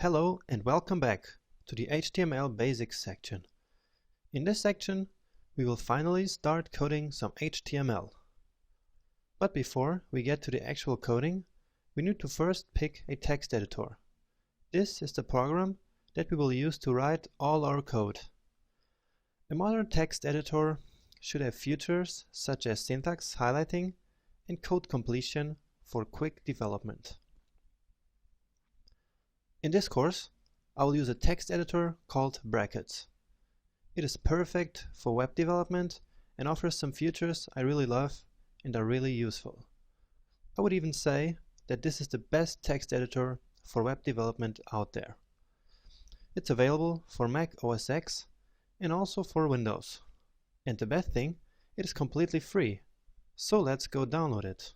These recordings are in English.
Hello and welcome back to the HTML Basics section. In this section, we will finally start coding some HTML. But before we get to the actual coding, we need to first pick a text editor. This is the program that we will use to write all our code. A modern text editor should have features such as syntax highlighting and code completion for quick development. In this course, I will use a text editor called Brackets. It is perfect for web development and offers some features I really love and are really useful. I would even say that this is the best text editor for web development out there. It's available for Mac OS X and also for Windows. And the best thing, it is completely free. So let's go download it.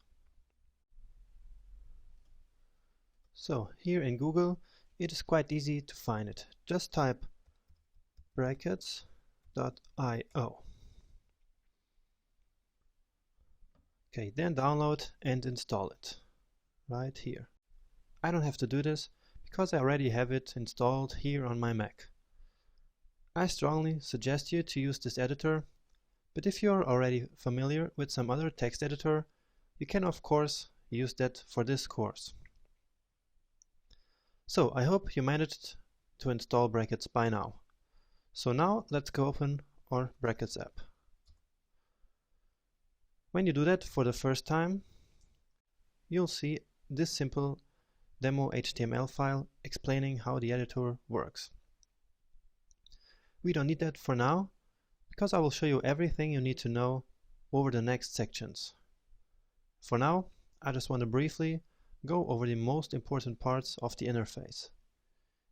So here in Google, it is quite easy to find it. Just type brackets.io. Okay, then download and install it right here. I don't have to do this because I already have it installed here on my Mac. I strongly suggest you to use this editor, but if you are already familiar with some other text editor, you can of course use that for this course. So I hope you managed to install Brackets by now. So now let's go open our Brackets app. When you do that for the first time, you'll see this simple demo HTML file explaining how the editor works. We don't need that for now, because I will show you everything you need to know over the next sections. For now, I just want to briefly go over the most important parts of the interface.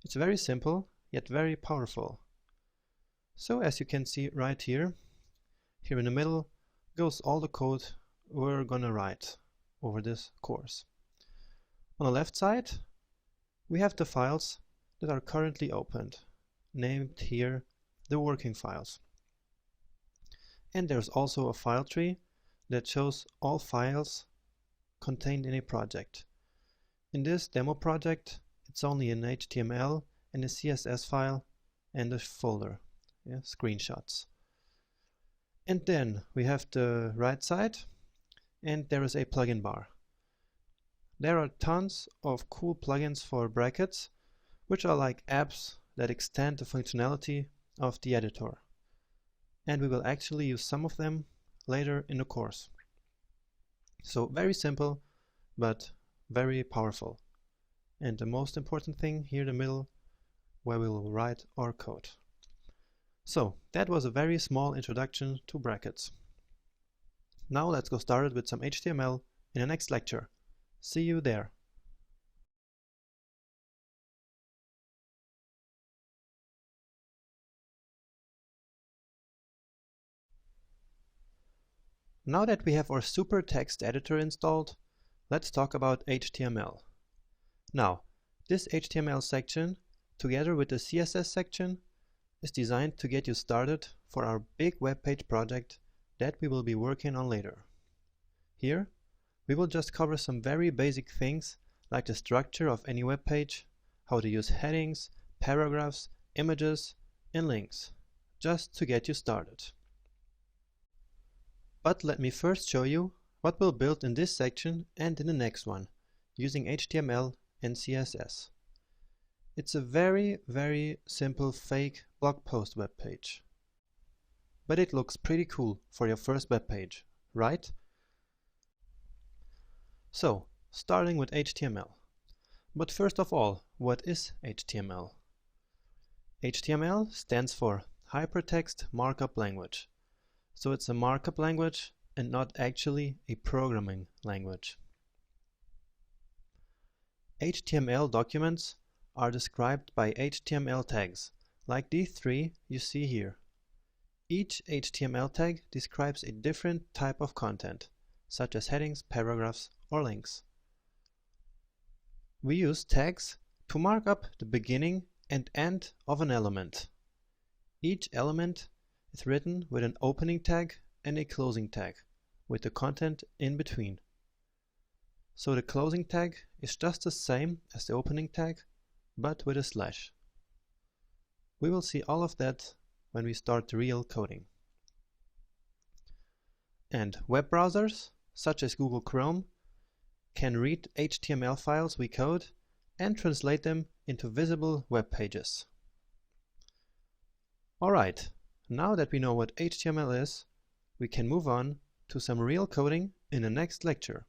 It's very simple, yet very powerful. So as you can see right here in the middle goes all the code we're gonna write over this course. On the left side, we have the files that are currently opened, named here the working files. And there's also a file tree that shows all files contained in a project. In this demo project, it's only an HTML and a CSS file and a folder, screenshots. And then we have the right side, and there is a plugin bar. There are tons of cool plugins for Brackets, which are like apps that extend the functionality of the editor. And we will actually use some of them later in the course. So very simple, but very powerful. And the most important thing here in the middle, where we will write our code. So that was a very small introduction to Brackets. Now let's go started with some HTML in the next lecture. See you there. Now that we have our super text editor installed, let's talk about HTML. Now, this HTML section, together with the CSS section, is designed to get you started for our big web page project that we will be working on later. Here, we will just cover some very basic things like the structure of any web page, how to use headings, paragraphs, images, and links, just to get you started. But let me first show you what we'll build in this section and in the next one, using HTML and CSS. It's a very, very simple fake blog post web page. But it looks pretty cool for your first web page, right? So, starting with HTML. But first of all, what is HTML? HTML stands for Hypertext Markup Language. So it's a markup language and not actually a programming language. HTML documents are described by HTML tags, like these three you see here. Each HTML tag describes a different type of content, such as headings, paragraphs, or links. We use tags to mark up the beginning and end of an element. Each element is written with an opening tag and a closing tag, with the content in between. So the closing tag is just the same as the opening tag, but with a slash. We will see all of that when we start the real coding. And web browsers, such as Google Chrome, can read HTML files we code and translate them into visible web pages. Alright, now that we know what HTML is, we can move on to some real coding in the next lecture.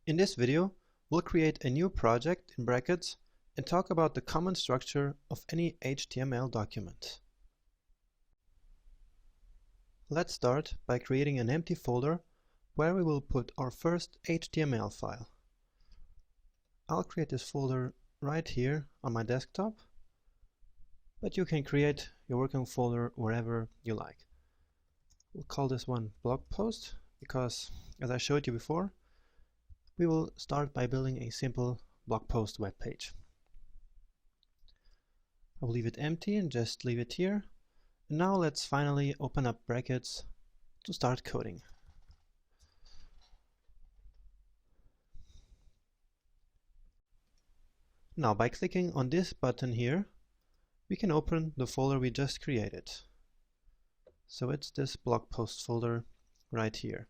In this video, we'll create a new project in brackets and talk about the common structure of any HTML document. Let's start by creating an empty folder where we will put our first HTML file. I'll create this folder right here on my desktop, but you can create your working folder wherever you like. We'll call this one blog post because, as I showed you before, we will start by building a simple blog post web page. I'll leave it empty and just leave it here. And now let's finally open up brackets to start coding. Now by clicking on this button here, we can open the folder we just created. So it's this blog post folder right here.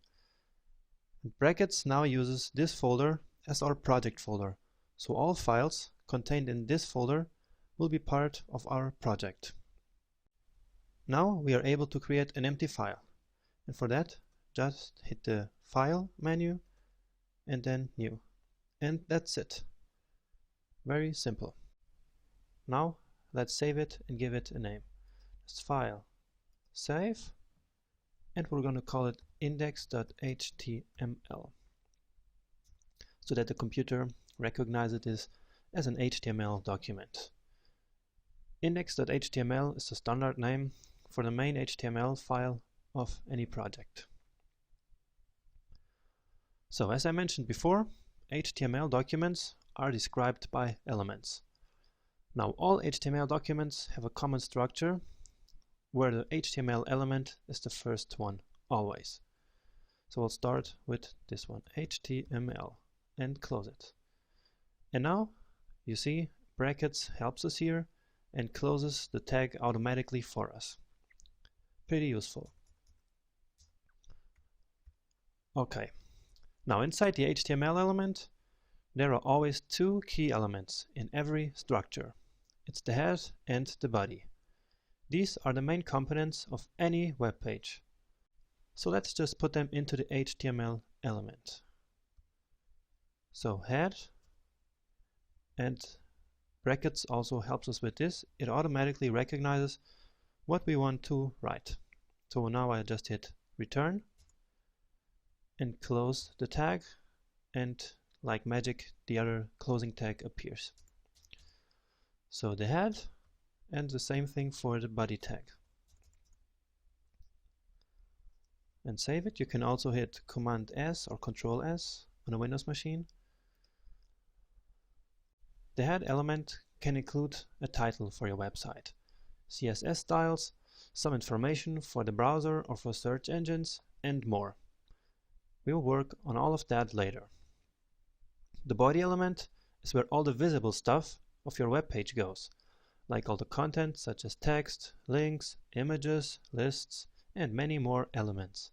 Brackets now uses this folder as our project folder, so all files contained in this folder will be part of our project. Now we are able to create an empty file, and for that just hit the File menu and then New, and that's it. Very simple. Now let's save it and give it a name. Just File, Save, and we're going to call it index.html so that the computer recognizes this as an HTML document. Index.html is the standard name for the main HTML file of any project. So as I mentioned before, HTML documents are described by elements. Now all HTML documents have a common structure where the HTML element is the first one, always. So we'll start with this one, HTML, and close it. And now you see brackets helps us here and closes the tag automatically for us. Pretty useful. Okay, now inside the HTML element there are always two key elements in every structure. It's the head and the body. These are the main components of any web page. So let's just put them into the HTML element. So head, and brackets also helps us with this. It automatically recognizes what we want to write. So now I just hit return and close the tag, and like magic the other closing tag appears. So the head, and the same thing for the body tag. And save it. You can also hit Command S or Control S on a Windows machine. The head element can include a title for your website, CSS styles, some information for the browser or for search engines, and more. We'll work on all of that later. The body element is where all the visible stuff of your web page goes, like all the content such as text, links, images, lists, and many more elements.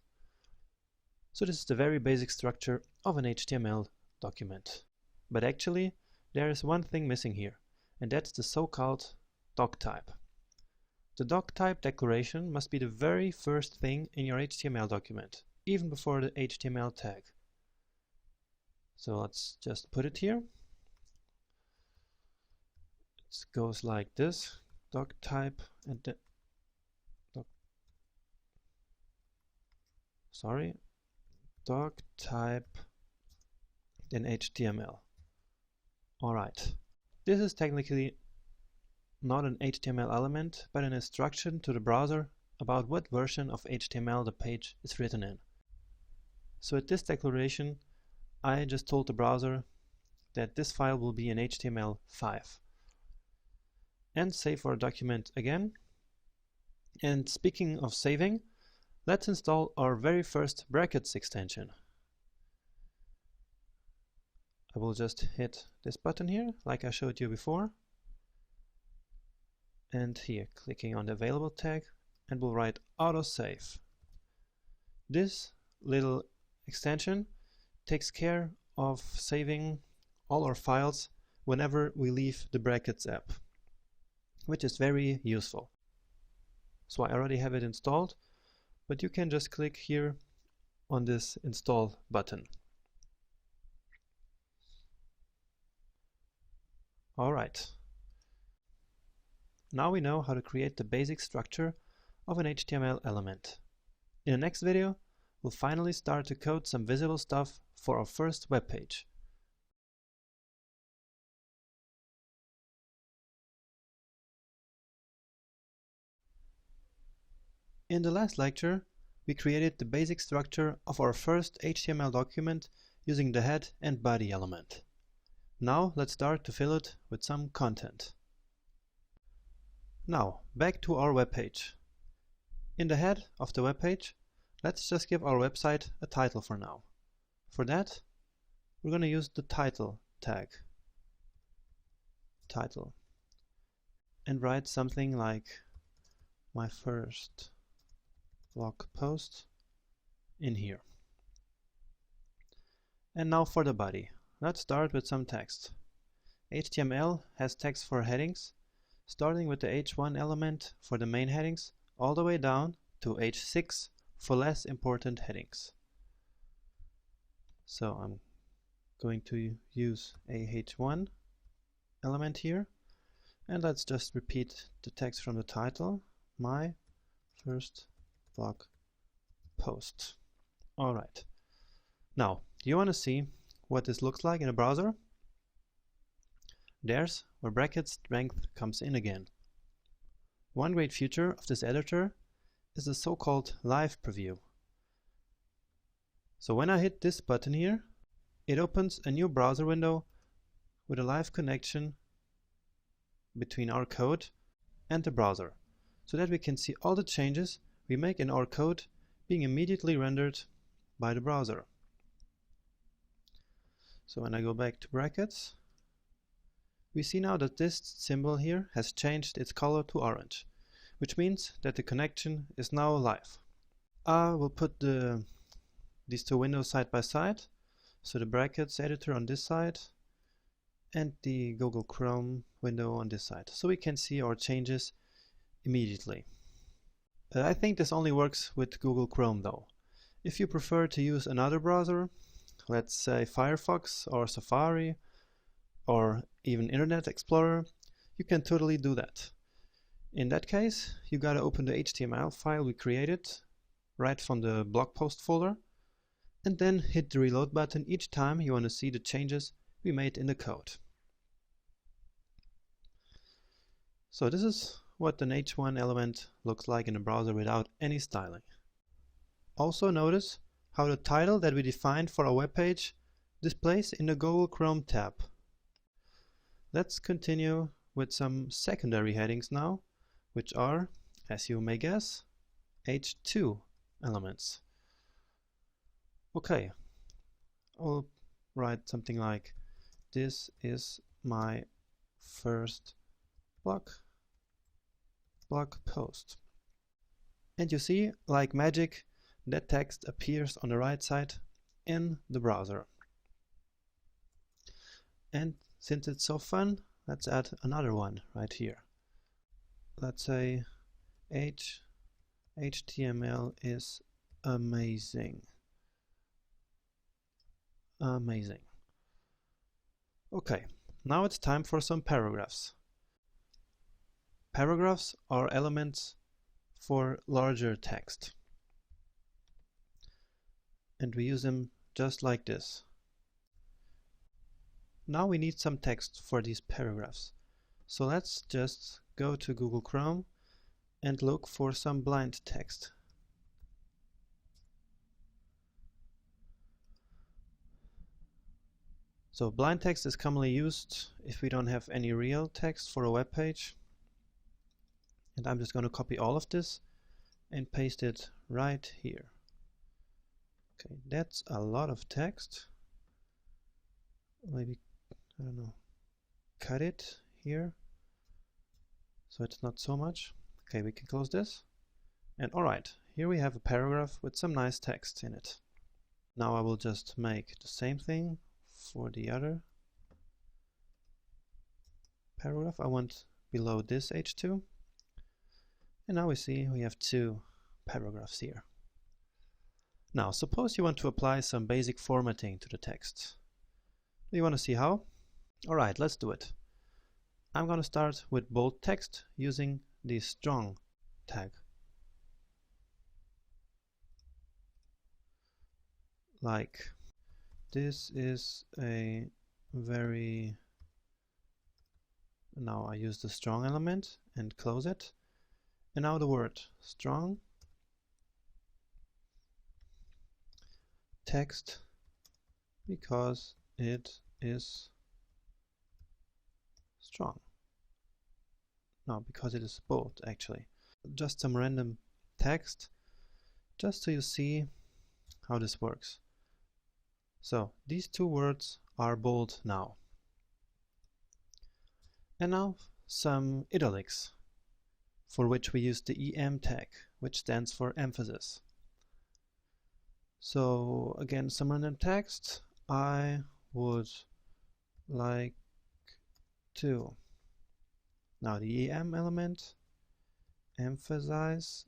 So this is the very basic structure of an HTML document. But actually, there is one thing missing here, and that's the so-called doc type. The doc type declaration must be the very first thing in your HTML document, even before the HTML tag. So let's just put it here. It goes like this: doc type and the doc type, then HTML. Alright, this is technically not an HTML element, but an instruction to the browser about what version of HTML the page is written in. So at this declaration, I just told the browser that this file will be in HTML5. And save our document again. And speaking of saving, Let's install our very first brackets extension. I will just hit this button here, like I showed you before. And here, clicking on the available tag, and we'll write autosave. This little extension takes care of saving all our files whenever we leave the brackets app, which is very useful. So I already have it installed, but you can just click here on this install button. Alright. Now we know how to create the basic structure of an HTML element. In the next video, we'll finally start to code some visible stuff for our first web page. In the last lecture, we created the basic structure of our first HTML document using the head and body element. Now let's start to fill it with some content. Now, back to our web page. In the head of the web page, let's just give our website a title for now. For that, we're going to use the title tag. Title. And write something like my first blog post in here. And now for the body. Let's start with some text. HTML has text for headings, starting with the H1 element for the main headings, all the way down to H6 for less important headings. So I'm going to use a H1 element here, and let's just repeat the text from the title, my first blog post. Alright. Now, you want to see what this looks like in a browser? There's where bracket strength comes in again. One great feature of this editor is the so-called live preview. So when I hit this button here, it opens a new browser window with a live connection between our code and the browser, so that we can see all the changes we make in our code being immediately rendered by the browser. So when I go back to brackets, we see now that this symbol here has changed its color to orange, which means that the connection is now live. I will put these two windows side by side, so the brackets editor on this side and the Google Chrome window on this side, so we can see our changes immediately. I think this only works with Google Chrome though. If you prefer to use another browser, let's say Firefox or Safari or even Internet Explorer, you can totally do that. In that case, you gotta open the HTML file we created right from the blog post folder, and then hit the reload button each time you want to see the changes we made in the code. So this is what an H1 element looks like in a browser without any styling. Also notice how the title that we defined for our web page displays in the Google Chrome tab. Let's continue with some secondary headings now, which are, as you may guess, H2 elements. Okay, I'll write something like, this is my first blog post. And you see, like magic, that text appears on the right side in the browser. And since it's so fun, let's add another one right here. Let's say HTML is amazing. Amazing. Okay, now it's time for some paragraphs. Paragraphs are elements for larger text. And we use them just like this. Now we need some text for these paragraphs. So let's just go to Google Chrome and look for some blind text. So blind text is commonly used if we don't have any real text for a web page. And I'm just going to copy all of this and paste it right here. Okay, that's a lot of text. Maybe, I don't know, cut it here so it's not so much. Okay, we can close this. And alright, here we have a paragraph with some nice text in it. Now I will just make the same thing for the other paragraph. I want below this H2. And now we see we have two paragraphs here. Now, suppose you want to apply some basic formatting to the text. Do you want to see how? Alright, let's do it. I'm going to start with bold text using the strong tag. Like, this is a very... Now I use the strong element and close it. And now the word strong text, because it is strong. No, because it is bold actually. Just some random text, just so you see how this works. So these two words are bold now. And now some italics, for which we use the EM tag, which stands for emphasis. So again, some random text. I would like to. Now the EM element, emphasize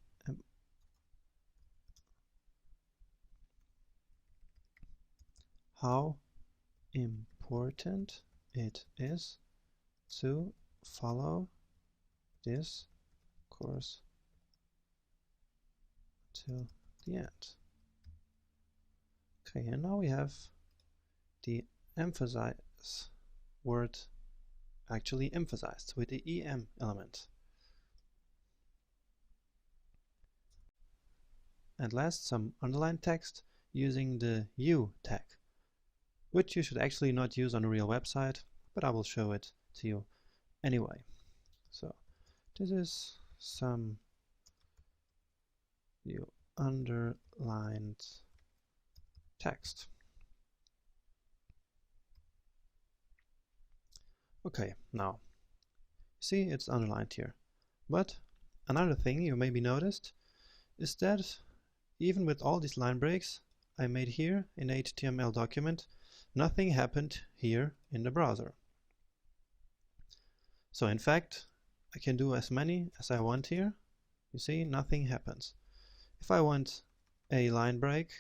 how important it is to follow this course till the end. Okay, and now we have the emphasize word actually emphasized with the EM element. And last, some underlined text using the U tag, which you should actually not use on a real website, but I will show it to you anyway. So this is some U underlined text. Okay, now see, it's underlined here. But another thing you maybe noticed is that even with all these line breaks I made here in the HTML document, nothing happened here in the browser. So in fact, I can do as many as I want here. You see, nothing happens. If I want a line break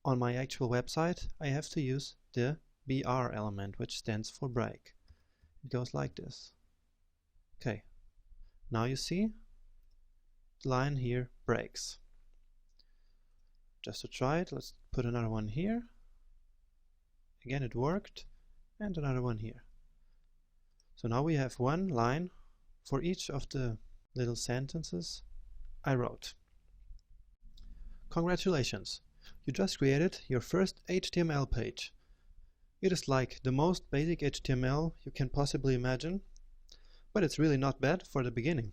on my actual website, I have to use the BR element, which stands for break. It goes like this. Okay, now you see the line here breaks. Just to try it, let's put another one here. Again, it worked, and another one here. So now we have one line for each of the little sentences I wrote. Congratulations! You just created your first HTML page. It is like the most basic HTML you can possibly imagine, but it's really not bad for the beginning.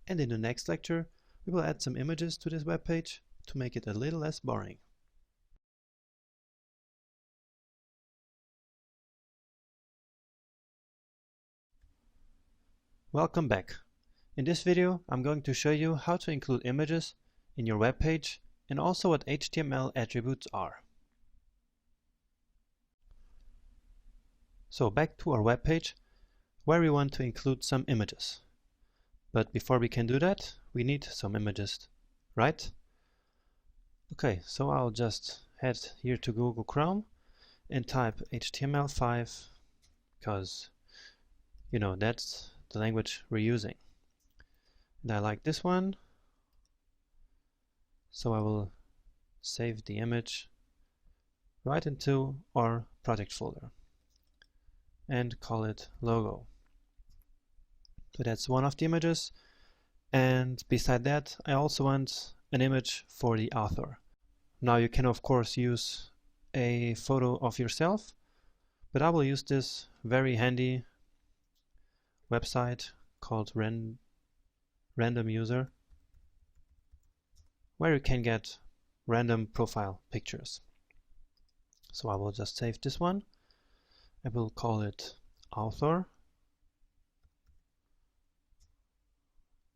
And in the next lecture, we will add some images to this web page to make it a little less boring. Welcome back. In this video, I'm going to show you how to include images in your web page and also what HTML attributes are. So back to our web page where we want to include some images. But before we can do that, we need some images, right? Okay, so I'll just head here to Google Chrome and type HTML5 because, you know, that's the language we're using. And I like this one, so I will save the image right into our project folder and call it logo. So that's one of the images, and beside that I also want an image for the author. Now you can of course use a photo of yourself, but I will use this very handy website called random user where you can get random profile pictures. So I will just save this one. I will call it author.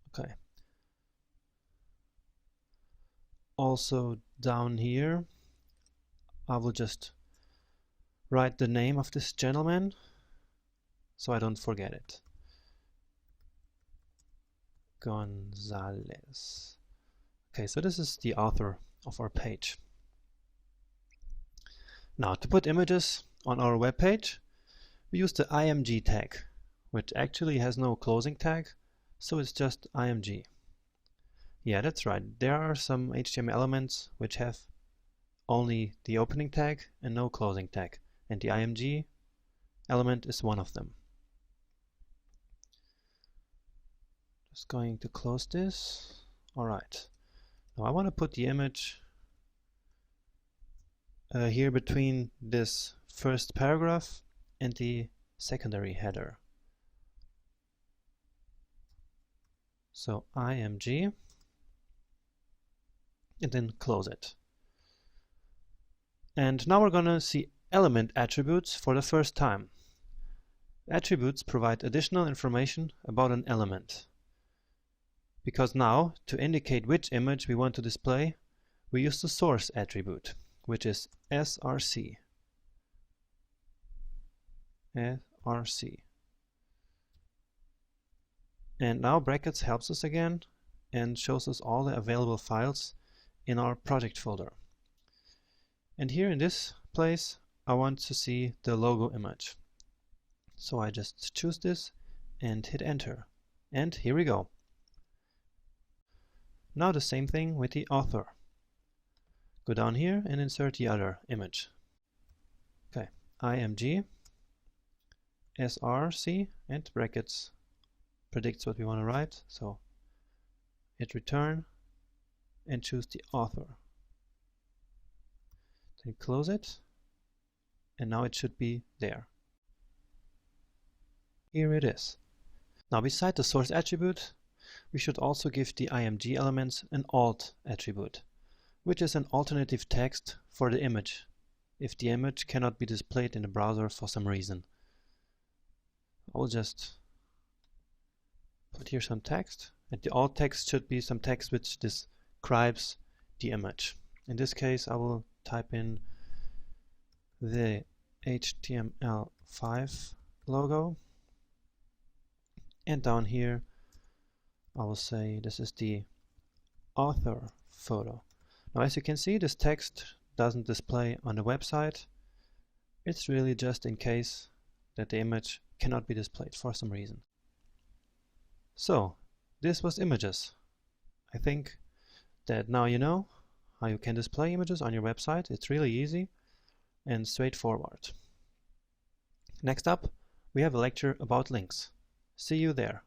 Okay. Also down here, I will just write the name of this gentleman so I don't forget it. Gonzalez. Okay, so this is the author of our page. Now, to put images on our web page, we use the img tag, which actually has no closing tag, so it's just img. Yeah, that's right. There are some HTML elements which have only the opening tag and no closing tag, and the img element is one of them. Just going to close this. Alright. Now I want to put the image here between this first paragraph and the secondary header. So img and then close it. And now we're going to see element attributes for the first time. Attributes provide additional information about an element. Because now, to indicate which image we want to display, we use the source attribute, which is src. src. And now brackets helps us again and shows us all the available files in our project folder. And here in this place, I want to see the logo image. So I just choose this and hit enter. And here we go. Now the same thing with the author. Go down here and insert the other image. Okay, img, src, and brackets predicts what we want to write. So hit return and choose the author. Then close it, and now it should be there. Here it is. Now beside the source attribute, we should also give the img elements an alt attribute, which is an alternative text for the image, if the image cannot be displayed in the browser for some reason. I'll just put here some text, and the alt text should be some text which describes the image. In this case, I will type in the HTML5 logo, and down here I will say this is the author photo. Now as you can see, this text doesn't display on the website. It's really just in case that the image cannot be displayed for some reason. So this was images. I think that now you know how you can display images on your website. It's really easy and straightforward. Next up, we have a lecture about links. See you there.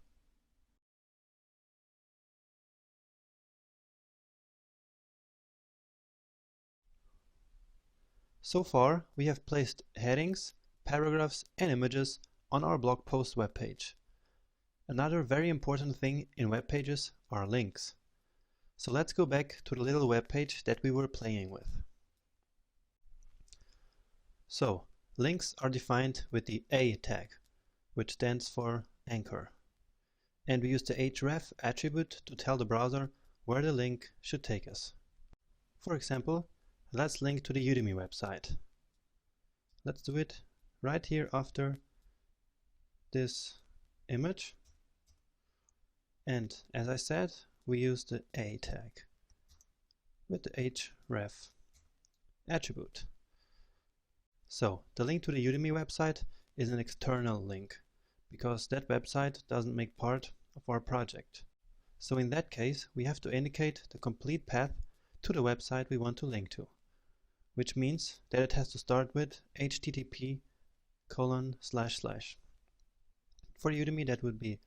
So far, we have placed headings, paragraphs, and images on our blog post webpage. Another very important thing in web pages are links. So let's go back to the little web page that we were playing with. So, links are defined with the A tag, which stands for anchor. And we use the href attribute to tell the browser where the link should take us. For example, let's link to the Udemy website. Let's do it right here after this image. And as I said, we use the A tag with the href attribute. So the link to the Udemy website is an external link because that website doesn't make part of our project. So in that case, we have to indicate the complete path to the website we want to link to, which means that it has to start with http:// For Udemy, that would be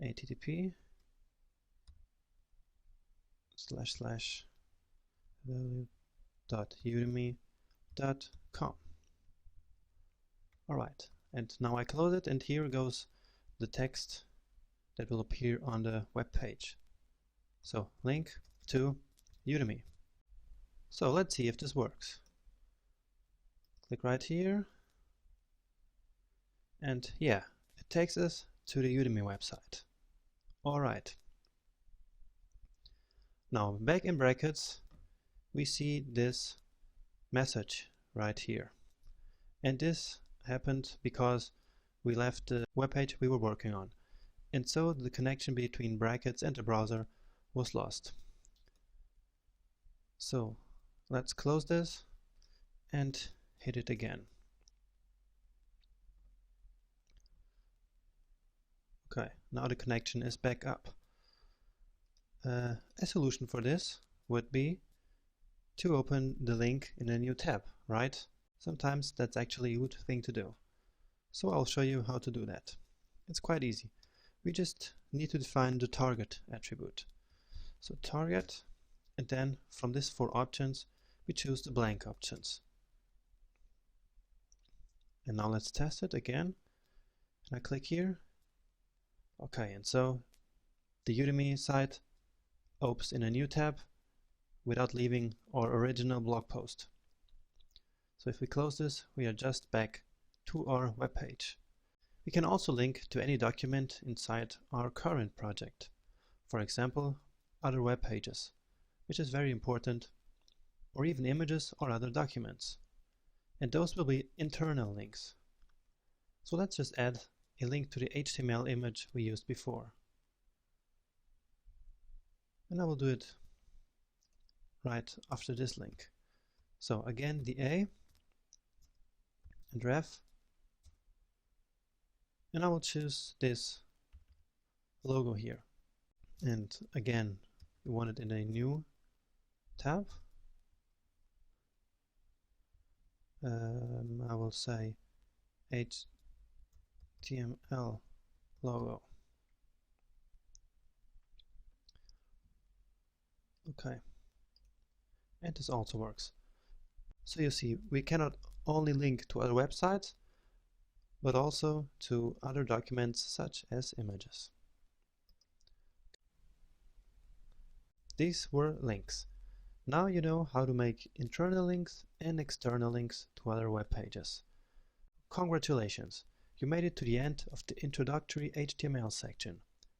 http://www.udemy.com. Alright, and now I close it, and here goes the text that will appear on the web page. So link to Udemy. So let's see if this works. Click right here, and yeah, it takes us to the Udemy website. Alright. Now back in brackets we see this message right here, and this happened because we left the web page we were working on, and so the connection between brackets and the browser was lost. So let's close this and hit it again. Okay, now the connection is back up. A solution for this would be to open the link in a new tab, right? Sometimes that's actually a good thing to do. So I'll show you how to do that. It's quite easy. We just need to define the target attribute. So target, and then from these 4 options we choose the blank options. And now let's test it again. And I click here. Okay, and so the Udemy site opens in a new tab without leaving our original blog post. So if we close this, we are just back to our web page. We can also link to any document inside our current project. For example, other web pages, which is very important, or even images or other documents. And those will be internal links. So let's just add a link to the HTML image we used before. And I will do it right after this link. So again, the A and ref, and I will choose this logo here. And again, we want it in a new tab. I will say HTML logo. Okay, and this also works. So you see, we cannot only link to other websites, but also to other documents such as images. These were links. Now you know how to make internal links and external links to other web pages. Congratulations! You made it to the end of the introductory HTML section.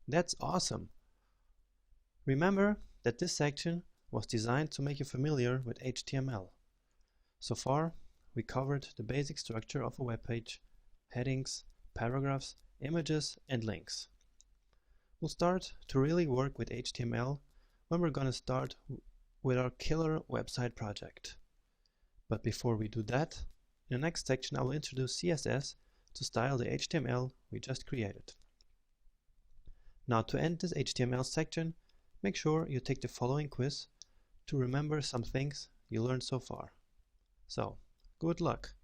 That's awesome! Remember that this section was designed to make you familiar with HTML. So far, we covered the basic structure of a web page, headings, paragraphs, images, and links. We'll start to really work with HTML when we're going to start with our killer website project. But before we do that, in the next section I will introduce CSS to style the HTML we just created. Now to end this HTML section, make sure you take the following quiz to remember some things you learned so far. So, good luck!